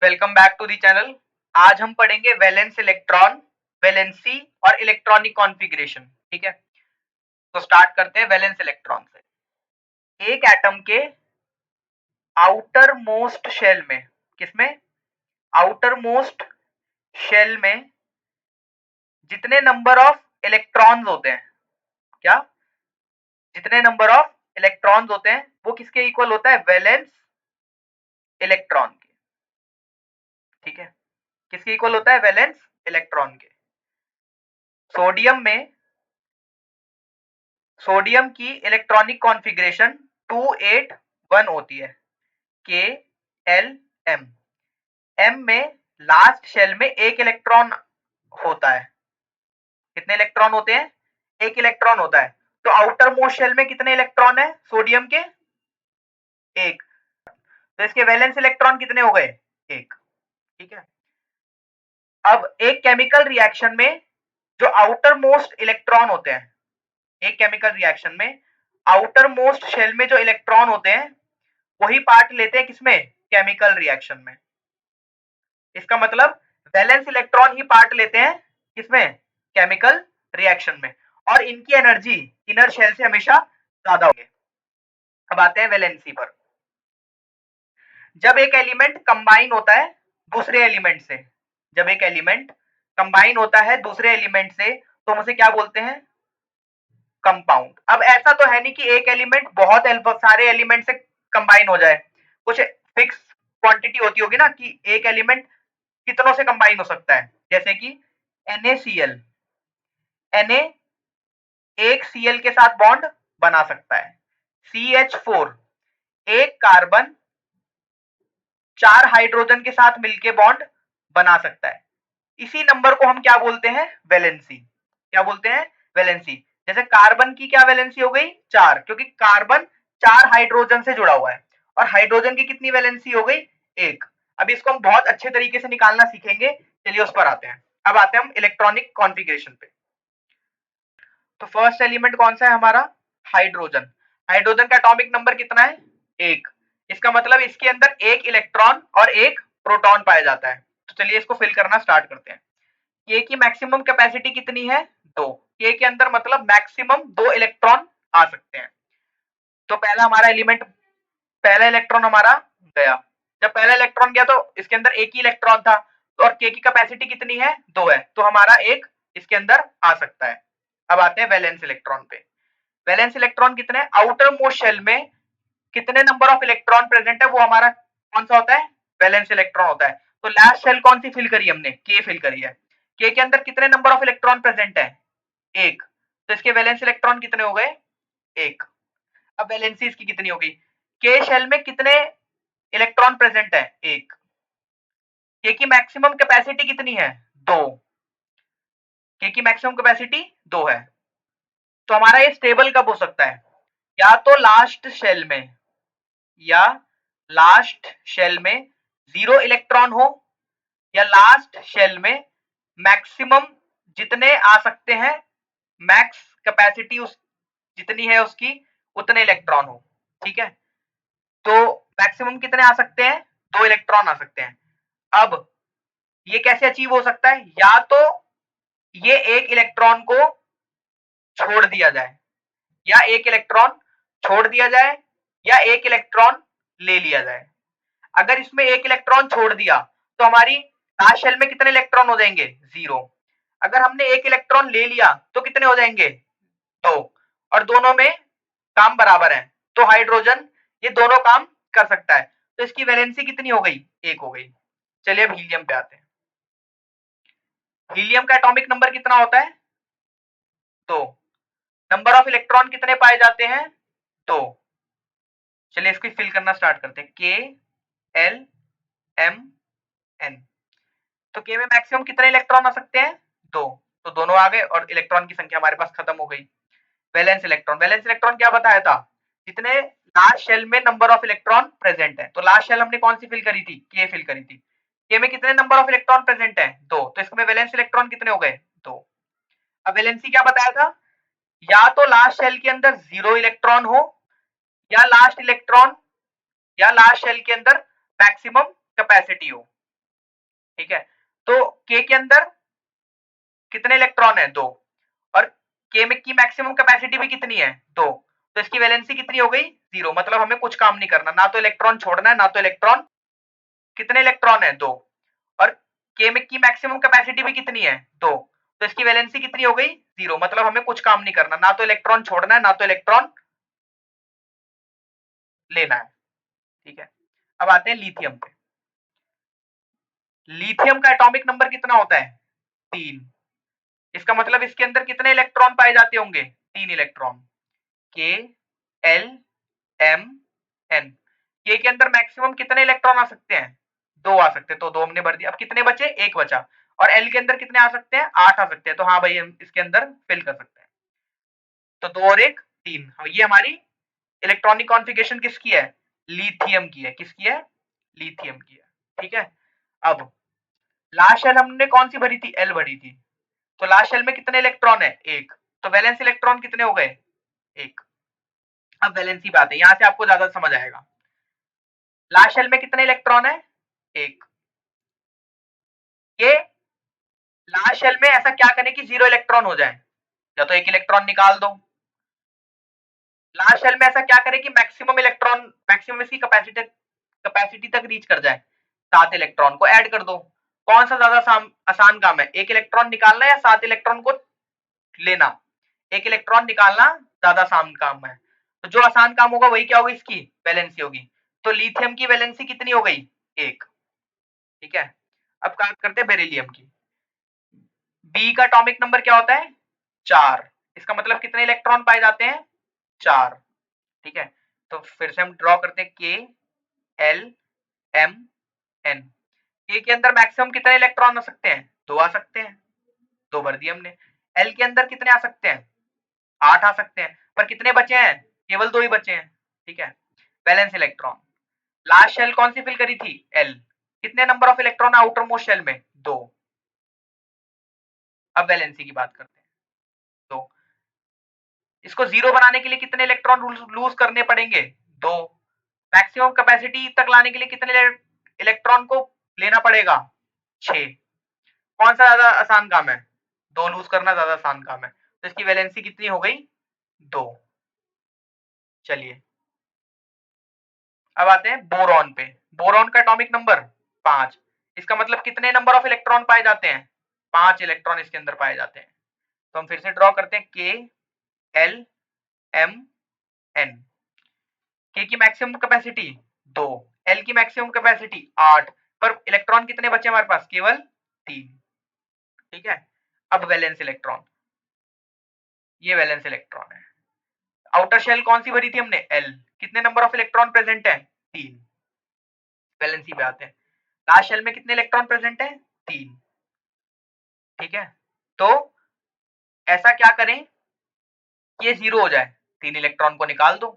Welcome back to the channel. आज हम पढ़ेंगे वैलेंस इलेक्ट्रॉन, वैलेंसी और इलेक्ट्रॉनिक कॉन्फ़िगरेशन। ठीक है, तो स्टार्ट करते हैं वैलेंस इलेक्ट्रॉन से। एक एटम के आउटर मोस्ट शेल में, किसमें? आउटर मोस्ट शेल में जितने नंबर ऑफ इलेक्ट्रॉन्स होते हैं, क्या? जितने नंबर ऑफ इलेक्ट्रॉन्स होते हैं वो किसके इक्वल होता है? वैलेंस इलेक्ट्रॉन के। ठीक है, किसके इक्वल होता है? वैलेंस इलेक्ट्रॉन के। सोडियम की इलेक्ट्रॉनिक कॉन्फ़िगरेशन 281 होती है, के एल एम। एम में लास्ट शेल में एक इलेक्ट्रॉन होता है। कितने इलेक्ट्रॉन होते हैं? एक इलेक्ट्रॉन होता है। तो आउटर मोस्ट शेल में कितने इलेक्ट्रॉन है सोडियम के? एक। तो इसके वैलेंस इलेक्ट्रॉन कितने हो गए? एक। ठीक है, अब एक केमिकल रिएक्शन में जो आउटर मोस्ट इलेक्ट्रॉन होते हैं, एक केमिकल रिएक्शन में आउटर मोस्ट शेल में जो इलेक्ट्रॉन होते हैं वही पार्ट लेते हैं किसमें? केमिकल रिएक्शन में। इसका मतलब वैलेंस इलेक्ट्रॉन ही पार्ट लेते हैं किसमें? केमिकल रिएक्शन में। और इनकी एनर्जी इनर शेल से हमेशा ज्यादा होगी। अब आते हैं वैलेंसी पर। जब एक एलिमेंट कंबाइन होता है दूसरे एलिमेंट से, जब एक एलिमेंट कंबाइन होता है दूसरे एलिमेंट से तो हम उसे क्या बोलते हैं? कंपाउंड। अब ऐसा तो है नहीं कि एक एलिमेंट बहुत सारे एलिमेंट से कंबाइन हो जाए। कुछ फिक्स क्वांटिटी होती होगी ना कि एक एलिमेंट कितनों से कंबाइन हो सकता है। जैसे कि NaCl, Na एक Cl के साथ बॉन्ड बना सकता है। CH4 एक कार्बन 4 हाइड्रोजन के साथ मिलके बॉन्ड बना सकता है। इसी नंबर को हम क्या बोलते हैं? वैलेंसी। क्या बोलते हैं? वैलेंसी। जैसे कार्बन की क्या वैलेंसी हो गई? 4, क्योंकि कार्बन 4 हाइड्रोजन से जुड़ा हुआ है। और हाइड्रोजन की कितनी वैलेंसी हो गई? 1। अब इसको हम बहुत अच्छे तरीके से निकालना सीखेंगे। चलिए उस पर आते हैं। अब आते हैं हम इलेक्ट्रॉनिक कॉन्फ़िगरेशन पे। तो फर्स्ट एलिमेंट कौन सा है हमारा? हाइड्रोजन। हाइड्रोजन का एटॉमिक नंबर कितना है? 1। इसका मतलब इसके अंदर एक इलेक्ट्रॉन और एक प्रोटॉन पाया जाता है। तो चलिए इसको फिल करना स्टार्ट करते हैं। के की मैक्सिमम कैपेसिटी कितनी है? 2। के के अंदर मतलब मैक्सिमम 2 इलेक्ट्रॉन आ सकते हैं। तो पहला इलेक्ट्रॉन हमारा गया। जब पहला इलेक्ट्रॉन गया तो इसके अंदर एक ही इलेक्ट्रॉन था और के की कैपेसिटी कितनी है? 2 है, तो हमारा एक इसके अंदर आ सकता है। अब आते हैं वैलेंस इलेक्ट्रॉन पे। वैलेंस इलेक्ट्रॉन कितने? आउटर मोस्ट शेल में कितने नंबर ऑफ इलेक्ट्रॉन प्रेजेंट है वो हमारा कौन सा होता है? वैलेंस इलेक्ट्रॉन होता है। तो लास्ट शेल कौन सी फिल करी हमने? के फिल करी है। के के अंदर कितने नंबर ऑफ इलेक्ट्रॉन प्रेजेंट है? एक। तो इसके वैलेंस इलेक्ट्रॉन कितने हो गए? एक। अब वैलेंसी इसकी कितनी होगी? के शेल में कितने इलेक्ट्रॉन प्रेजेंट है? एक। के की मैक्सिमम कैपेसिटी कितनी है? 2। के की मैक्सिमम कैपेसिटी 2 है। तो हमारा ये स्टेबल कब हो सकता है? या तो लास्ट शेल में, या लास्ट शेल में 0 इलेक्ट्रॉन हो, या लास्ट शेल में मैक्सिमम जितने आ सकते हैं, मैक्स कैपेसिटी उस जितनी है उसकी उतने इलेक्ट्रॉन हो। ठीक है, तो मैक्सिमम कितने आ सकते हैं? 2 इलेक्ट्रॉन आ सकते हैं। अब ये कैसे अचीव हो सकता है? या तो ये एक इलेक्ट्रॉन को छोड़ दिया जाए, या एक इलेक्ट्रॉन छोड़ दिया जाए, या एक इलेक्ट्रॉन ले लिया जाए। अगर इसमें एक इलेक्ट्रॉन छोड़ दिया तो हमारी लास्ट शेल में कितने इलेक्ट्रॉन हो जाएंगे? 0। अगर हमने एक इलेक्ट्रॉन ले लिया तो कितने हो जाएंगे? 2। और दोनों में काम बराबर है, तो हाइड्रोजन ये दोनों काम कर सकता है। तो इसकी वैलेंसी कितनी हो गई? 1 हो गई। चलिए अब हीलियम पे आते हैं। हीलियम का एटॉमिक नंबर कितना होता है? 2। नंबर ऑफ इलेक्ट्रॉन कितने पाए जाते हैं? 2। चलिए इसको फिल करना स्टार्ट करते हैं। के एल एम एन। तो के में मैक्सिमम कितने इलेक्ट्रॉन आ सकते हैं? 2। तो दोनों आ गए और इलेक्ट्रॉन की संख्या हमारे पास खत्म हो गई। वैलेंस इलेक्ट्रॉन, वैलेंस इलेक्ट्रॉन क्या बताया था? जितने लास्ट शेल में नंबर ऑफ इलेक्ट्रॉन प्रेजेंट है। तो लास्ट शेल हमने कौन सी फिल करी थी? के फिल करी थी। के में कितने नंबर ऑफ इलेक्ट्रॉन प्रेजेंट है? 2। तो इसमें वैलेंस इलेक्ट्रॉन कितने हो गए? 2। अब वैलेंसी क्या बताया था? या तो लास्ट शेल के अंदर 0 इलेक्ट्रॉन हो, या लास्ट शेल के अंदर मैक्सिमम कैपेसिटी हो। ठीक है, तो K के अंदर कितने इलेक्ट्रॉन है? 2, और K में की मैक्सिमम कैपेसिटी भी कितनी है? 2, तो इसकी वैलेंसी कितनी हो गई? 0, मतलब हमें कुछ काम नहीं करना, ना तो इलेक्ट्रॉन छोड़ना है, ना तो इलेक्ट्रॉन, कितने इलेक्ट्रॉन है? 2, और K में की मैक्सिमम कैपेसिटी भी कितनी है? 2, तो इसकी वैलेंसी कितनी हो गई? 0, मतलब हमें कुछ काम नहीं करना, ना तो इलेक्ट्रॉन छोड़ना है, ना तो इलेक्ट्रॉन लेना है। ठीक है, अब आते हैं लिथियम पे। लिथियम का एटॉमिक नंबर कितना होता है? 3। इसका मतलब इसके अंदर कितने इलेक्ट्रॉन पाए जाते होंगे? 3 इलेक्ट्रॉन। के, एल, एम, एन। के अंदर मैक्सिमम कितने इलेक्ट्रॉन आ सकते हैं? 2 आ सकते हैं, तो 2 हमने भर दिया। अब कितने बचे? 1 बचा। और एल के अंदर कितने आ सकते हैं? 8 आ सकते हैं, तो हाँ भाई हम इसके अंदर फिल कर सकते हैं। तो 2 और 1 3। ये हमारी इलेक्ट्रॉनिक कॉन्फ़िगरेशन किसकी है? लिथियम की है। किसकी है? लिथियम की है। ठीक है, अब लास्ट शेल हमने कौन सी भरी थी? एल भरी थी। तो लास्ट शेल में कितने इलेक्ट्रॉन है? 1, तो वैलेंस इलेक्ट्रॉन कितने हो गए? 1। अब वैलेंसी पे आते हैं, यहां से आपको ज्यादा समझ आएगा। लास्ट शेल में कितने इलेक्ट्रॉन है? 1। ये लास्ट शेल में ऐसा क्या करें कि 0 इलेक्ट्रॉन हो जाए? या तो 1 इलेक्ट्रॉन निकाल दो। लास्ट शेल में ऐसा क्या करें कि मैक्सिमम इलेक्ट्रॉन, मैक्सिमम इसकी कैपेसिटी तक रीच कर जाए, 7 इलेक्ट्रॉन को ऐड कर दो। कौन सा ज्यादा आसान काम है? 1 इलेक्ट्रॉन निकालना या 7 इलेक्ट्रॉन को लेना? 1 इलेक्ट्रॉन निकालना ज्यादा आसान काम है, तो जो आसान काम होगा वही क्या होगी? इसकी वैलेंसी होगी। तो लिथियम की वैलेंसी कितनी हो गई? 1। ठीक है, अब बात करते हैं बेरिलियम की। बी का एटॉमिक नंबर क्या होता है? 4। इसका मतलब कितने इलेक्ट्रॉन पाए जाते हैं? 4। ठीक है, तो फिर से हम ड्रॉ करते हैं के, एल, एम, एन। के अंदर मैक्सिमम कितने इलेक्ट्रॉन आ सकते हैं? 2 आ सकते हैं, 2 भर दिए हमने। एल के अंदर कितने आ सकते हैं? 8 आ सकते हैं, पर कितने बचे हैं? केवल 2 ही बचे हैं। ठीक है, वैलेंस इलेक्ट्रॉन। लास्ट शेल कौन सी फिल करी थी? एल। कितने number of electron outermost shell में? 2। अब वैलेंसी की बात करते हैं। तो इसको 0 बनाने के लिए कितने इलेक्ट्रॉन लूज करने पड़ेंगे? 2। मैक्सिमम कैपेसिटी तक लाने के लिए कितने इलेक्ट्रॉन को लेना पड़ेगा? 6। कौन सा ज्यादा आसान काम है? 2 लूज करना ज्यादा आसान काम है, तो इसकी वैलेंसी कितनी हो गई? 2। चलिए, अब आते हैं बोरॉन पे। बोरॉन का एटॉमिक नंबर 5। इसका मतलब कितने नंबर ऑफ इलेक्ट्रॉन पाए जाते हैं? 5 इलेक्ट्रॉन इसके अंदर पाए जाते हैं। तो हम फिर से ड्रॉ करते हैं के, एल, एम, एन। के की मैक्सिमम कैपेसिटी 2, एल की मैक्सिमम कैपेसिटी 8, पर इलेक्ट्रॉन कितने बचे हमारे पास? केवल 3। ठीक है, अब वैलेंस इलेक्ट्रॉन। ये वैलेंस इलेक्ट्रॉन है। आउटर शेल कौन सी भरी थी हमने? एल। कितने नंबर ऑफ इलेक्ट्रॉन प्रेजेंट है? 3। वैलेंसी पे आते हैं। लास्ट शेल में कितने इलेक्ट्रॉन प्रेजेंट है? 3। ठीक है, तो ऐसा क्या करें कि ये 0 हो जाए? 3 इलेक्ट्रॉन को निकाल दो।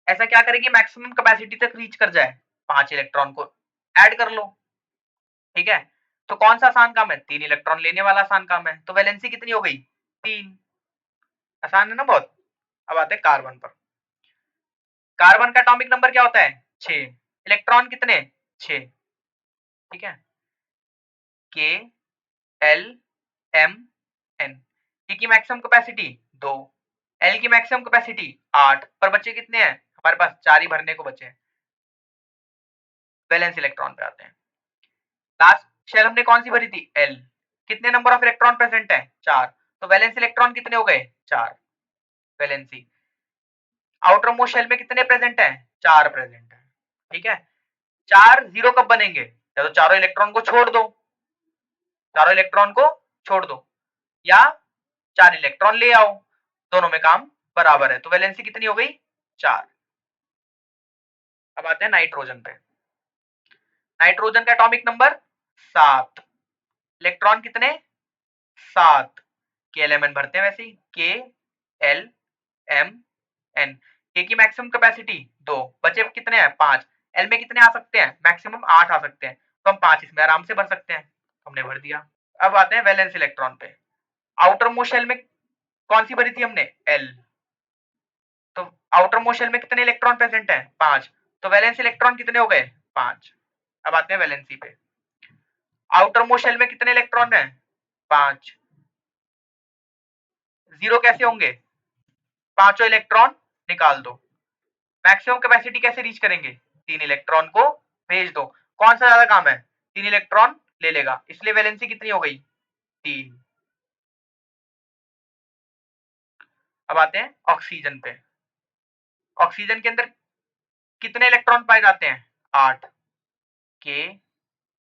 ऐसा क्या करें कि मैक्सिमम कैपेसिटी तक रीच कर जाए? 5 इलेक्ट्रॉन को ऐड कर लो। ठीक है, तो कौन सा आसान काम है? 3 इलेक्ट्रॉन लेने वाला आसान काम है, तो वैलेंसी कितनी हो गई? 3। आसान है ना बहुत। अब आते हैं कार्बन पर। कार्बन का एटॉमिक नंबर क्या होता है? 6। इलेक्ट्रॉन कितने? 6। ठीक है, के, एल, एम, एन। के की मैक्सिमम कैपेसिटी 2, एल की मैक्सिमम कैपेसिटी 8, पर बच्चे कितने हैं हमारे पास? 4 ही भरने को बचे हैं। वैलेंस इलेक्ट्रॉन पे आते हैं। लास्ट शेल हमने कौन सी भरी थी? एल। कितने नंबर ऑफ इलेक्ट्रॉन प्रेजेंट है? 4, तो वैलेंस इलेक्ट्रॉन कितने हो गए? 4। वैलेंसी। आउटर मोस्ट शेल में कितने प्रेजेंट है? 4 प्रेजेंट है। ठीक है, 4 0 कब बनेंगे? या तो चारों इलेक्ट्रॉन को छोड़ दो, चारों इलेक्ट्रॉन को छोड़ दो, या 4 इलेक्ट्रॉन ले आओ, दोनों में काम बराबर है, तो वैलेंसी कितनी हो गई? 4। अब आते हैं नाइट्रोजन पे। नाइट्रोजन का एटॉमिक नंबर 7। इलेक्ट्रॉन कितने? 7। के एल एम एन भरते हैं वैसे ही। के, एल, एम, एन। के की मैक्सिमम कैपेसिटी 2, बचे कितने हैं? 5। एल में कितने आ सकते हैं? मैक्सिमम 8 आ सकते हैं, तो हम 5 इसमें आराम से भर सकते हैं, हमने भर दिया। अब आते हैं वैलेंस इलेक्ट्रॉन पे। आउटर मोस्ट शेल में कौन सी भरी थी हमने? एल। तो आउटर मोस्ट शेल में कितने इलेक्ट्रॉन प्रेजेंट है? 5, तो वैलेंस इलेक्ट्रॉन कितने हो गए? 5। अब आते हैं वैलेंसी पे। आउटर मोस्ट शेल में कितने इलेक्ट्रॉन है? 5। जीरो कैसे होंगे? पांचों इलेक्ट्रॉन निकाल दो। मैक्सिमम कैपेसिटी कैसे रीच करेंगे? 3 इलेक्ट्रॉन को भेज दो। कौन सा ज्यादा काम है? 3 इलेक्ट्रॉन ले लेगा, इसलिए वैलेंसी कितनी हो गई? 3। अब आते हैं ऑक्सीजन पे। ऑक्सीजन के अंदर कितने इलेक्ट्रॉन पाए जाते हैं? 8। के,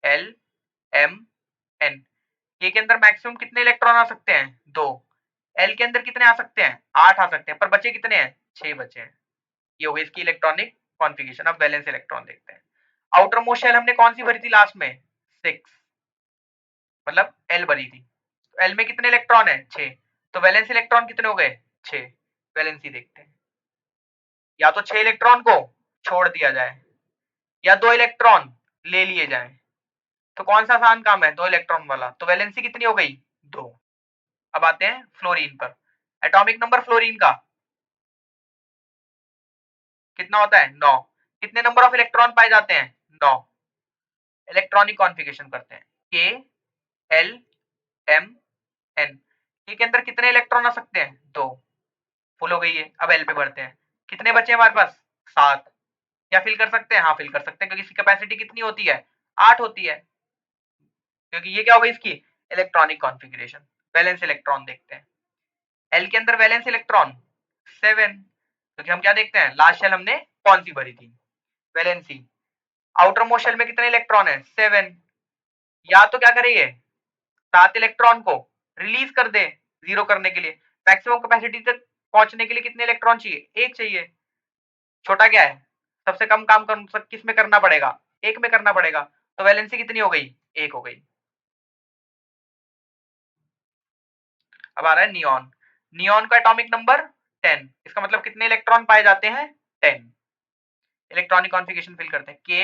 एल, एम, एन। के अंदर मैक्सिमम कितने इलेक्ट्रॉन आ सकते हैं? 2। एल के अंदर कितने आ सकते हैं? 8 आ सकते हैं, पर बचे कितने हैं? 6 बचे हैं। ये हो गई इसकी इलेक्ट्रॉनिक कॉन्फ़िगरेशन। अब वैलेंस इलेक्ट्रॉन देखते हैं। आउटर मोस्ट शेल हमने कौन सी भरी थी लास्ट में? 6, मतलब एल भरी थी। तो एल में कितने इलेक्ट्रॉन है? 6। तो वैलेंस इलेक्ट्रॉन कितने हो गए? 6। वैलेंसी देखते हैं। या तो 6 इलेक्ट्रॉन को छोड़ दिया जाए या 2 इलेक्ट्रॉन ले लिए जाए। तो कौन सा आसान काम है? 2 इलेक्ट्रॉन वाला। तो वैलेंसी कितनी हो गई? 2। अब आते हैं फ्लोरीन पर। एटॉमिक नंबर फ्लोरीन का कितना होता है? 9। कितने नंबर ऑफ इलेक्ट्रॉन पाए जाते हैं? 9। इलेक्ट्रॉनिक कॉन्फ़िगरेशन करते हैं। के, एल, एम, एन। के अंदर कितने इलेक्ट्रॉन आ सकते हैं? 2। फुल हो गई है। अब एल पे बढ़ते हैं। कितने बचे हमारे पास? 7। क्या फिल कर सकते हैं? हाँ फिल कर सकते हैं, क्योंकि इसकी कैपेसिटी कितनी होती है? 8 होती है। क्योंकि ये क्या हो गई इसकी इलेक्ट्रॉनिक कॉन्फ़िगरेशन। वैलेंस इलेक्ट्रॉन देखते हैं। एल के अंदर वैलेंस इलेक्ट्रॉन 7, क्योंकि हम क्या देखते हैं? लास्ट शेल हमने कौन सी भरी थी? वैलेंसी। आउटर मोस्ट शेल में कितने इलेक्ट्रॉन है? 7। या तो क्या करेंगे? 7 इलेक्ट्रॉन को रिलीज कर दे जीरो करने के लिए। मैक्सिमम कैपेसिटी तक पहुंचने के लिए कितने इलेक्ट्रॉन चाहिए? 1 चाहिए। छोटा क्या है? सबसे कम काम किस में करना पड़ेगा? 1 में करना पड़ेगा। तो वैलेंसी कितनी हो गई? 1 हो गई। अब आ रहा है नियॉन। नियॉन का एटॉमिक नंबर 10। इसका मतलब कितने इलेक्ट्रॉन पाए जाते हैं? 10। इलेक्ट्रॉनिक कॉन्फ़िगरेशन फिल करते हैं। के,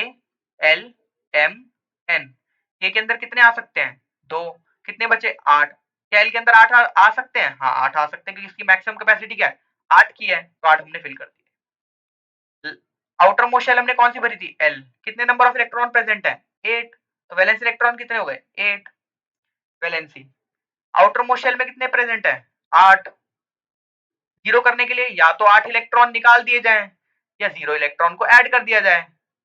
एल, एम, एन। के अंदर कितने आ सकते हैं? 2। कितने बचे? 8। क्या एल के अंदर 8 आ सकते हैं? हाँ 8 आ सकते हैं, क्योंकि इसकी मैक्सिमम कैपेसिटी क्या है? 8 की है, तो 8 हमने फिल कर दी। आउटर मोस्ट शेल हमने कौन सी भरी थी? एल। कितने नंबर ऑफ इलेक्ट्रॉन प्रेजेंट है? 8। तो वैलेंस इलेक्ट्रॉन कितने हो गए? 8। वैलेंसी। आउटर मोस्ट शेल में कितने प्रेजेंट है? 8। जीरो करने के लिए या तो 8 इलेक्ट्रॉन निकाल दिए जाएं या 0 इलेक्ट्रॉन को ऐड कर दिया जाए।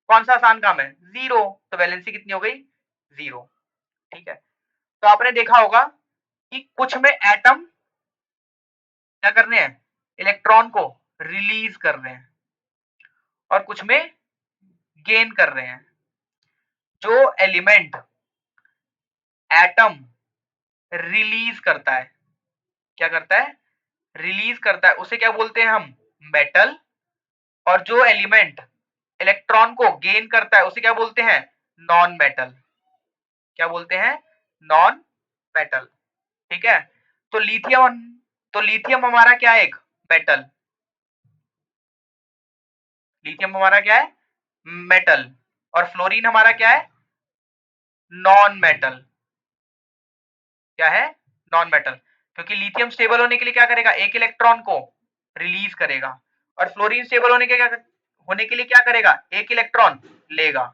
कौन सा आसान काम है? 0। तो वैलेंसी कितनी हो गई? 0। ठीक है। तो आपने देखा होगा कि कुछ में एटम क्या कर रहे हैं? इलेक्ट्रॉन को रिलीज कर रहे हैं और कुछ में गेन कर रहे हैं। जो एलिमेंट एटम रिलीज करता है, क्या करता है? रिलीज करता है, उसे क्या बोलते हैं हम? मेटल। और जो एलिमेंट इलेक्ट्रॉन को गेन करता है उसे क्या बोलते हैं? Non metal. क्या बोलते हैं? Non metal. ठीक है। तो लिथियम, हमारा क्या है? एक मेटल। लिथियम हमारा क्या है? मेटल। और फ्लोरीन हमारा क्या है? Non metal. क्या है? Non metal. क्योंकि लिथियम स्टेबल होने के लिए क्या करेगा? एक इलेक्ट्रॉन को रिलीज करेगा, और फ्लोरीन स्टेबल होने के लिए क्या करेगा? एक इलेक्ट्रॉन लेगा।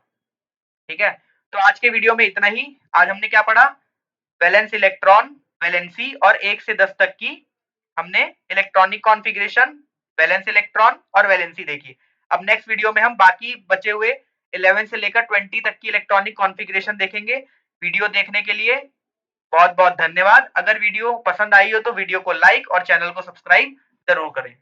ठीक है। तो आज के वीडियो में इतना ही। आज हमने क्या पढ़ा? वैलेंस इलेक्ट्रॉन, वैलेंसी और 1 से 10 तक की हमने इलेक्ट्रॉनिक कॉन्फ़िगरेशन, वैलेंस इलेक्ट्रॉन और वैलेंसी देखी। अब नेक्स्ट वीडियो में हम बाकी बचे हुए 11 से लेकर 20 तक की इलेक्ट्रॉनिक कॉन्फ़िगरेशन देखेंगे। वीडियो देखने के लिए बहुत बहुत धन्यवाद। अगर वीडियो पसंद आई हो तो वीडियो को लाइक और चैनल को सब्सक्राइब जरूर करें।